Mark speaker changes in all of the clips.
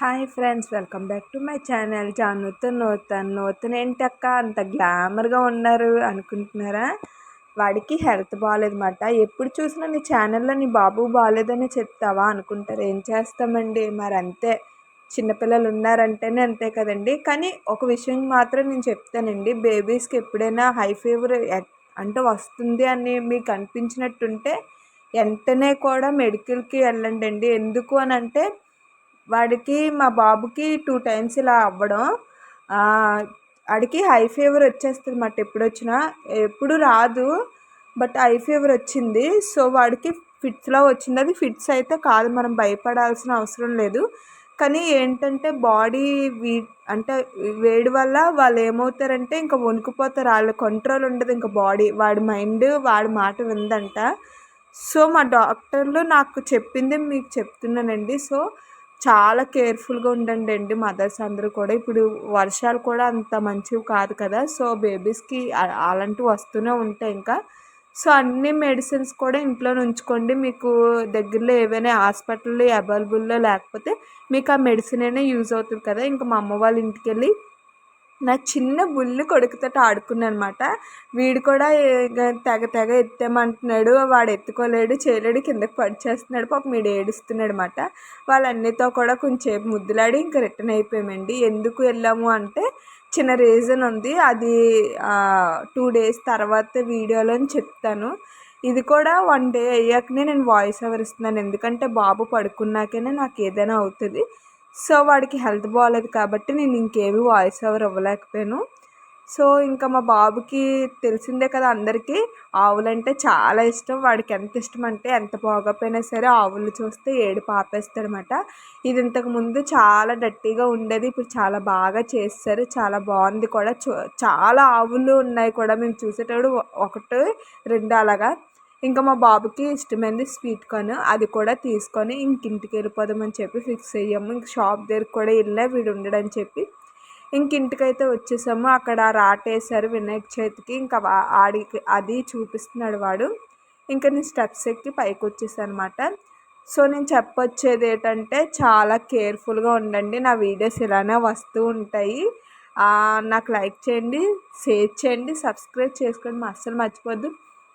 Speaker 1: Hi friends, welcome back to my channel జానుతో నూతన్. నూతన్ ఏంటక్క అంత గ్లామర్గా ఉన్నారు అనుకుంటున్నారా? వాడికి హెల్త్ బాగాలేదన్నమాట. ఎప్పుడు చూసినా నీ ఛానల్లో నీ బాబు బాగాలేదని చెప్తావా అనుకుంటారు. ఏం చేస్తామండి, మరి అంతే. చిన్నపిల్లలు ఉన్నారంటేనే అంతే కదండి. కానీ ఒక విషయం మాత్రం నేను చెప్తానండి, బేబీస్కి ఎప్పుడైనా హై ఫీవర్ అంటే వస్తుంది అని మీకు అనిపించినట్టుంటే వెంటనే కూడా మెడికల్కి వెళ్ళండి అండి. ఎందుకు అని అంటే వాడికి మా బాబుకి 2 టైమ్స్ ఇలా అవ్వడం, వాడికి హై ఫీవర్ వచ్చేస్తుంది అన్నమాట. ఎప్పుడొచ్చినా ఎప్పుడు రాదు, బట్ హై ఫీవర్ వచ్చింది. సో వాడికి ఫిట్స్లా వచ్చింది. అది ఫిట్స్ అయితే కాదు, మనం భయపడాల్సిన అవసరం లేదు. కానీ ఏంటంటే బాడీ అంటే వేడి వల్ల వాళ్ళు ఏమవుతారంటే ఇంకా వణికిపోతారు. వాళ్ళ కంట్రోల్ ఉండదు ఇంకా బాడీ. వాడి మైండ్ వాడి మాట విందంట. సో మా డాక్టర్లు నాకు చెప్పింది మీకు చెప్తున్నానండి. సో చాలా కేర్ఫుల్గా ఉండండి అండి మదర్స్ అందరూ కూడా. ఇప్పుడు వర్షాలు కూడా అంత మంచివి కాదు కదా. సో బేబీస్కి అలాంటివి వస్తూనే ఉంటాయి ఇంకా. సో అన్ని మెడిసిన్స్ కూడా ఇంట్లోనే ఉంచుకోండి. మీకు దగ్గరలో ఏవైనా హాస్పిటల్ అవైలబుల్లో లేకపోతే మీకు ఆ మెడిసిన్ అయినా యూజ్ అవుతుంది కదా. ఇంకా మా అమ్మ వాళ్ళ ఇంటికి వెళ్ళి నా చిన్న బుల్లి కొడుకుతో ఆడుకున్నానమాట. వీడు కూడా తెగ తెగ ఎత్తేమంటున్నాడు. వాడు ఎత్తుకోలేడు, చేయలేడు, కిందకి పడిచేస్తున్నాడు. పాపం వీడు ఏడుస్తున్నాడు అనమాట. వాళ్ళన్నితో కూడా కొంచెంసేపు ముద్దులాడి ఇంకా రిటర్న్ అయిపోయామండి. ఎందుకు వెళ్ళాము అంటే చిన్న రీజన్ ఉంది. అది 2 డేస్ తర్వాత వీడియోలో చెప్తాను. ఇది కూడా 1 డే అయ్యాకనే నేను వాయిస్ ఓవర్ ఇస్తున్నాను. ఎందుకంటే బాబు పడుకున్నాకనే నాకు ఏదైనా అవుతుంది. సో వాడికి హెల్త్ బాగాలేదు కాబట్టి నేను ఇంకేమీ వాయిస్ ఓవర్ ఇవ్వలేకపోయాను. సో ఇంకా మా బాబుకి తెలిసిందే కదా అందరికీ, ఆవులంటే చాలా ఇష్టం. వాడికి ఎంత ఇష్టం అంటే ఎంత బాగోపోయినా సరే ఆవులు చూస్తే ఏడుపు ఆపేస్తాడనమాట. ఇది ఇంతకుముందు చాలా డర్టీగా ఉండేది, ఇప్పుడు చాలా బాగా చేస్తారు. చాలా బాగుంది కూడా. చాలా ఆవులు ఉన్నాయి కూడా, మేము చూసేటప్పుడు 1, 2 అలాగా. ఇంకా మా బాబుకి ఇష్టమైనది స్వీట్ కార్న్, అది కూడా తీసుకొని ఇంటికి వెళ్ళిపోదామని చెప్పి ఫిక్స్ అయ్యాము. ఇంక షాప్ దగ్గరికి కూడా వెళ్ళా వీడు ఉండడని చెప్పి ఇంటికైతే వచ్చేసాము. అక్కడ రాటేశారు వినాయక చవితికి. ఇంకా ఆడికి అది చూపిస్తున్నాడు వాడు. ఇంకా నేను స్టెప్స్ ఎక్కి పైకి వచ్చేసాను అనమాట. సో నేను చెప్పొచ్చేది ఏంటంటే చాలా కేర్ఫుల్గా ఉండండి. నా వీడియోస్ ఇలానే వస్తూ ఉంటాయి. నాకు లైక్ చేయండి, షేర్ చేయండి, సబ్స్క్రైబ్ చేసుకోండి, అస్సలు మర్చిపోద్దు.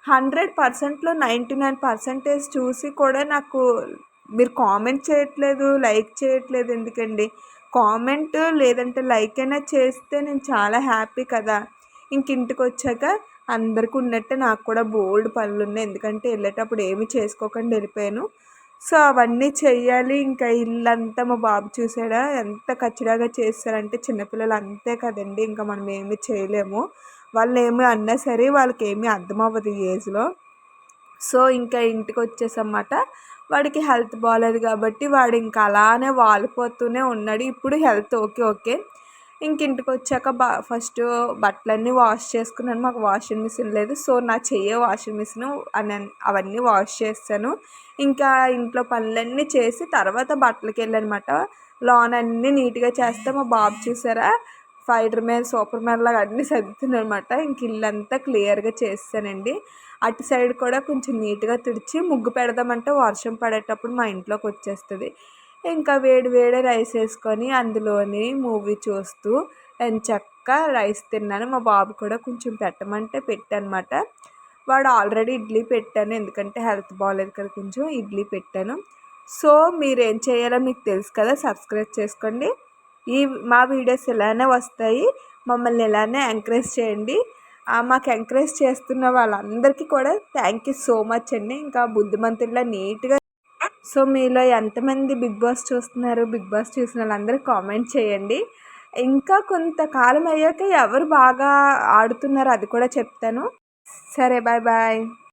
Speaker 1: 100%లో 99% చూసి కూడా నాకు మీరు కామెంట్ చేయట్లేదు, లైక్ చేయట్లేదు ఎందుకండి? కామెంట్ లేదంటే లైక్ అయినా చేస్తే నేను చాలా హ్యాపీ కదా. ఇంటికి వచ్చాక అందరికీ ఉన్నట్టే నాకు కూడా బోల్డ్ పనులు ఉన్నాయి. ఎందుకంటే వెళ్ళేటప్పుడు ఏమి చేసుకోకుండా వెళ్ళిపోయాను. సో అవన్నీ చెయ్యాలి. ఇంకా ఇల్లంతా మా బాబు చూసాడా ఎంత కచ్చిడాగా చేస్తారంటే, చిన్నపిల్లలు అంతే కదండి, ఇంకా మనం ఏమి చేయలేము. వాళ్ళు ఏమి అన్నా సరే వాళ్ళకి ఏమీ అర్థం అవ్వదు ఈ ఏజ్లో. సో ఇంకా ఇంటికి వచ్చేసన్నమాట. వాడికి హెల్త్ బాగాలేదు కాబట్టి వాడు ఇంకా అలానే వాలిపోతూనే ఉన్నాడు. ఇప్పుడు హెల్త్ ఓకే. ఇంటికి వచ్చాక ఫస్ట్ బట్టలన్నీ వాష్ చేసుకున్నాను. మాకు వాషింగ్ మిషన్ లేదు. సో నా చెయ్యే వాషింగ్ మిషన్ అవన్నీ వాష్ చేస్తాను. ఇంకా ఇంట్లో పనులన్నీ చేసి తర్వాత బట్టలకి వెళ్ళనమాట. లాన్ అన్నీ నీట్గా చేస్తే మా బాబు చూసారా ఫైడర్ మ్యాన్, సూపర్ మ్యాన్ లాగా అన్నీ సర్దుతున్నాడు అనమాట. ఇంక ఇల్లంతా క్లియర్గా చేస్తానండి. అటు సైడ్ కూడా కొంచెం నీట్గా తుడిచి ముగ్గు పెడదామంటే వర్షం పడేటప్పుడు మా ఇంట్లోకి వచ్చేస్తుంది. ఇంకా వేడి వేడి రైస్ వేసుకొని అందులోని మూవీ చూస్తూ ఎంచక్కా రైస్ తిన్నాను. మా బాబు కూడా కొంచెం పెట్టమంటే పెట్టానమాట. వాడు ఆల్రెడీ ఇడ్లీ పెట్టాను, ఎందుకంటే హెల్త్ బాగాలేదు కదా, కొంచెం ఇడ్లీ పెట్టాను. సో మీరేం చేయాలో మీకు తెలుసు కదా, సబ్స్క్రైబ్ చేసుకోండి. మా వీడియోస్ ఇలానే వస్తాయి. మమ్మల్ని ఇలానే ఎంకరేజ్ చేయండి. మాకు ఎంకరేజ్ చేస్తున్న వాళ్ళందరికీ కూడా థ్యాంక్ యూ సో మచ్ అండి. ఇంకా బుద్ధిమంతుల్లా నీట్గా. సో మీలో ఎంతమంది బిగ్ బాస్ చూస్తున్నారు? బిగ్ బాస్ చూసిన వాళ్ళందరూ కామెంట్ చేయండి. ఇంకా కొంతకాలం అయ్యాక ఎవరు బాగా ఆడుతున్నారో అది కూడా చెప్తాను. సరే, బాయ్ బాయ్.